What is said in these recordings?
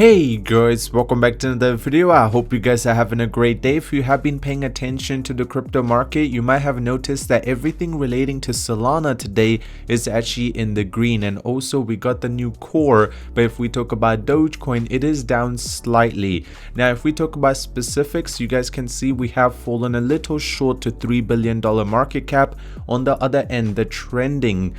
Hey guys, welcome back to another video. I hope you guys are having a great day. If you have been paying attention to the crypto market, you might have noticed that everything relating to Solana today is actually in the green, and also we got the new core. But if we talk about Dogecoin, it is down slightly. Now if we talk about specifics, you guys can see we have fallen a little short to $3 billion market cap. On the other end, the trending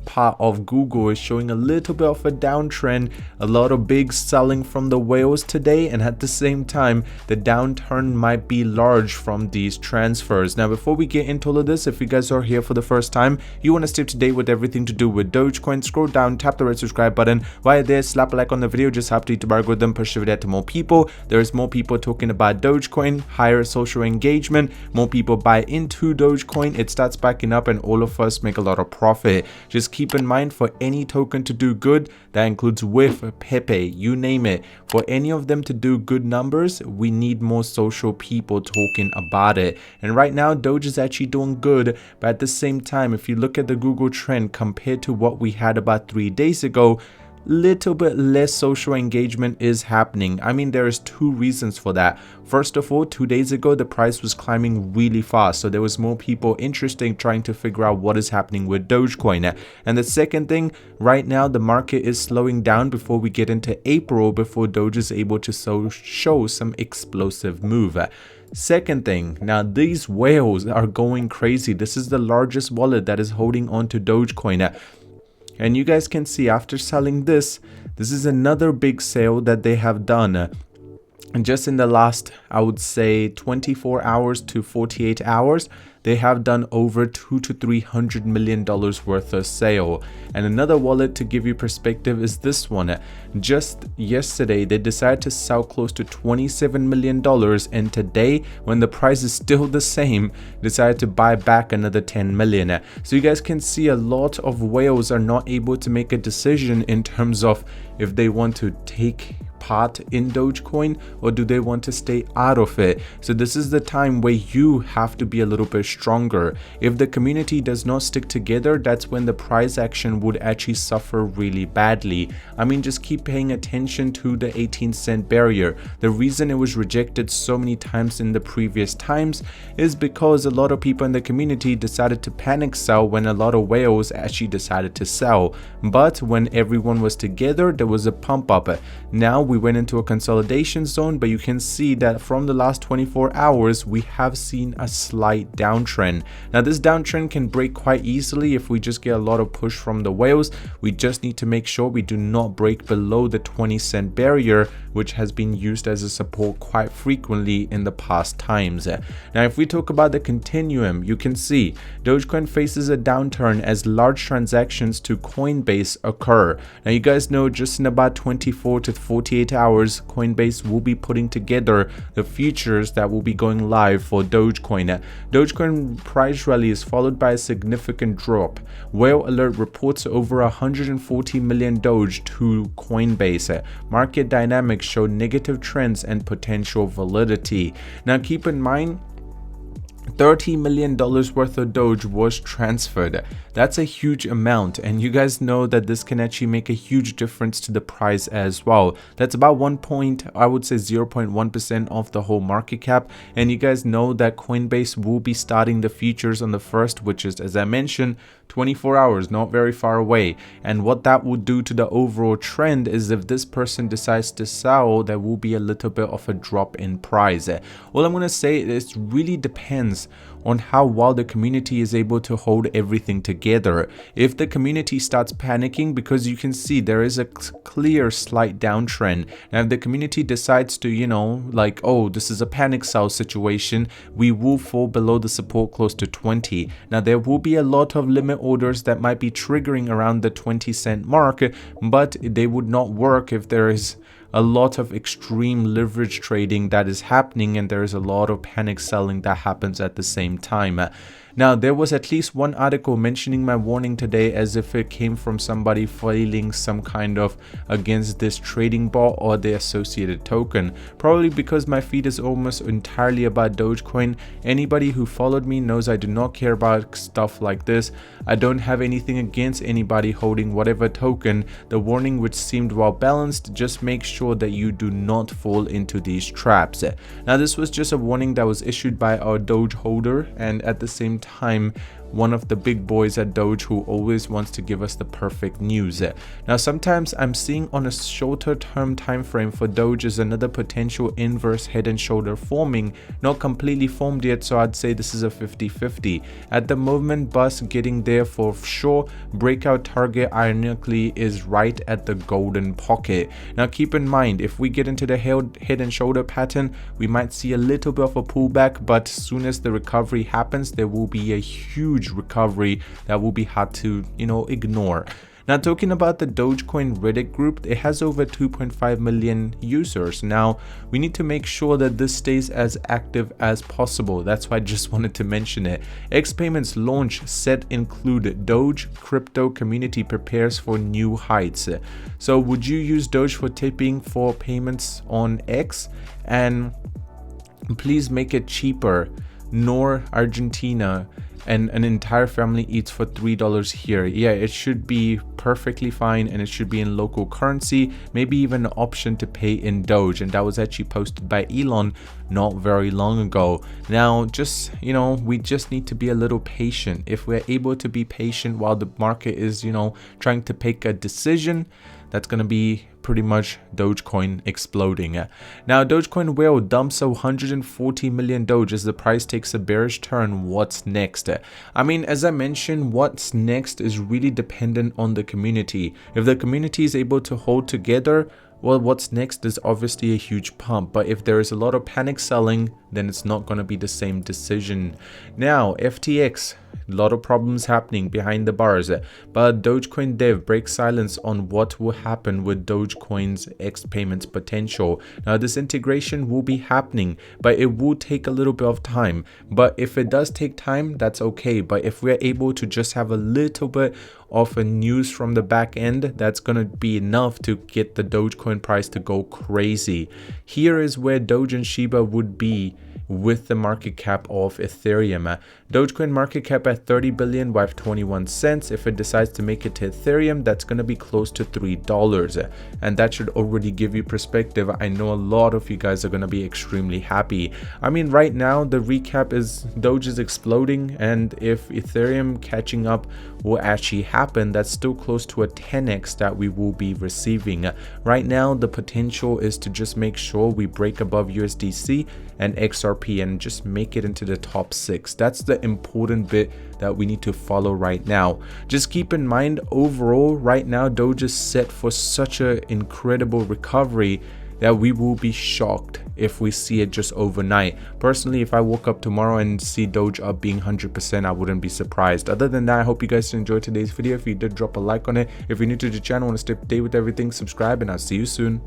part of Google is showing a little bit of a downtrend, a lot of big selling from the whales today, and at the same time the downturn might be large from these transfers. Now before we get into all of this, if you guys are here for the first time, you want to stay up to date with everything to do with Dogecoin, scroll down, tap the red subscribe button. While there, slap a like on the video, just help to algorithm push the video to more people. There is more people talking about Dogecoin, higher social engagement, more people buy into Dogecoin, it starts backing up, and all of us make a lot of profit. Just keep in mind, for any token to do good, that includes WIF, Pepe, you name it, for any of them to do good numbers, we need more social people talking about it. And right now Doge is actually doing good, but at the same time, if you look at the Google trend compared to what we had about 3 days ago, little bit less social engagement is happening. I mean, there is two reasons for that. First of all, 2 days ago the price was climbing really fast, so there was more people interested in trying to figure out what is happening with Dogecoin. And the second thing, right now the market is slowing down before we get into April, before Doge is able to show some explosive move. Second thing, now these whales are going crazy. This is the largest wallet that is holding on to Dogecoin. And you guys can see, after selling this is another big sale that they have done. And just in the last, I would say 24 hours to 48 hours, they have done over $200 to $300 million worth of sale. And another wallet to give you perspective is this one. Just yesterday they decided to sell close to $27 million, and today, when the price is still the same, decided to buy back another 10 million. So you guys can see a lot of whales are not able to make a decision in terms of if they want to take part in Dogecoin or do they want to stay out of it. So this is the time where you have to be a little bit stronger. If the community does not stick together, that's when the price action would actually suffer really badly. I mean, just keep paying attention to the 18-cent barrier. The reason it was rejected so many times in the previous times is because a lot of people in the community decided to panic sell when a lot of whales actually decided to sell. But when everyone was together, there was a pump up. Now we went into a consolidation zone, but you can see that from the last 24 hours we have seen a slight downtrend. Now this downtrend can break quite easily if we just get a lot of push from the whales. We just need to make sure we do not break below the 20-cent barrier, which has been used as a support quite frequently in the past times. Now if we talk about the continuum, you can see Dogecoin faces a downturn as large transactions to COINBASE occur. Now you guys know, just in about 24 to 48 hours, COINBASE will be putting together the futures that will be going live for Dogecoin. Dogecoin price rally is followed by a significant drop. Whale Alert reports over 140 million Doge to COINBASE. Market dynamics show negative trends and potential validity. Now keep in mind, $30 million worth of Doge was transferred. That's a huge amount, and you guys know that this can actually make a huge difference to the price as well. That's about 0.1% of the whole market cap. And you guys know that COINBASE will be starting the futures on the 1st, which is, as I mentioned, 24 hours, not very far away. And what that will do to the overall trend is, if this person decides to sell, there will be a little bit of a drop in price. All I'm going to say is, it really depends on how well the community is able to hold everything together. If the community starts panicking, because you can see there is a clear slight downtrend, and if the community decides to, you know, like, oh, this is a panic sell situation, we will fall below the support close to 20. Now there will be a lot of limit orders that might be triggering around the 20-cent mark, but they would not work if there is a lot of extreme leverage trading that is happening and there is a lot of panic selling that happens at the same time. Now, there was at least one article mentioning my warning today as if it came from somebody filing some kind of against this trading bot or the associated token. Probably because my feed is almost entirely about Dogecoin. Anybody who followed me knows I do not care about stuff like this. I don't have anything against anybody holding whatever token. The warning, which seemed well balanced, just make sure that you do not fall into these traps. Now, this was just a warning that was issued by our Doge holder, and at the same time one of the big boys at Doge who always wants to give us the perfect news. Now, sometimes I'm seeing on a shorter term time frame for Doge is another potential inverse head and shoulder forming, not completely formed yet, so I'd say this is a 50-50. At the moment, bus getting there for sure. Breakout target ironically is right at the golden pocket. Now, keep in mind, if we get into the head and shoulder pattern, we might see a little bit of a pullback, but as soon as the recovery happens, there will be a huge recovery that will be hard to ignore. Now, talking about the Dogecoin Reddit group, it has over 2.5 million users. Now, we need to make sure that this stays as active as possible. That's why I just wanted to mention it. X Payments launch set include Doge crypto community prepares for new heights. So would you use Doge for tipping for payments on X? And please make it cheaper. Nor Argentina and an entire family eats for $3 here. Yeah, it should be perfectly fine, and it should be in local currency, maybe even an option to pay in Doge, and that was actually posted by Elon not very long ago. Now, just we just need to be a little patient. If we're able to be patient while the market is trying to make a decision, that's going to be pretty much Dogecoin exploding. Now, Dogecoin whale dumps 140 million Doge as the price takes a bearish turn. What's next? I mean, as I mentioned, what's next is really dependent on the community. If the community is able to hold together, well, what's next is obviously a huge pump. But if there is a lot of panic selling, then it's not going to be the same decision. Now, FTX, a lot of problems happening behind the bars, but Dogecoin dev breaks silence on what will happen with Dogecoin's X payments potential. Now, this integration will be happening, but it will take a little bit of time. But if it does take time, that's okay. But if we're able to just have a little bit of a news from the back end, that's going to be enough to get the Dogecoin price to go crazy. Here is where Doge and Shiba would be with the market cap of Ethereum. Dogecoin market cap at 30 billion with 21 cents. If it decides to make it to Ethereum, that's going to be close to $3, and that should already give you perspective. I know a lot of you guys are going to be extremely happy. I mean, right now the recap is Doge is exploding, and if Ethereum catching up will actually happen, that's still close to a 10x that we will be receiving. Right now the potential is to just make sure we break above USDC and XRP and just make it into the top 6. That's the important bit that we need to follow right now. Just keep in mind, overall right now Doge is set for such an incredible recovery that we will be shocked if we see it just overnight. Personally, if I woke up tomorrow and see Doge up being 100%, I wouldn't be surprised. Other than that, I hope you guys enjoyed today's video. If you did, drop a like on it. If you're new to the channel and want to stay up to date with everything, subscribe, and I'll see you soon.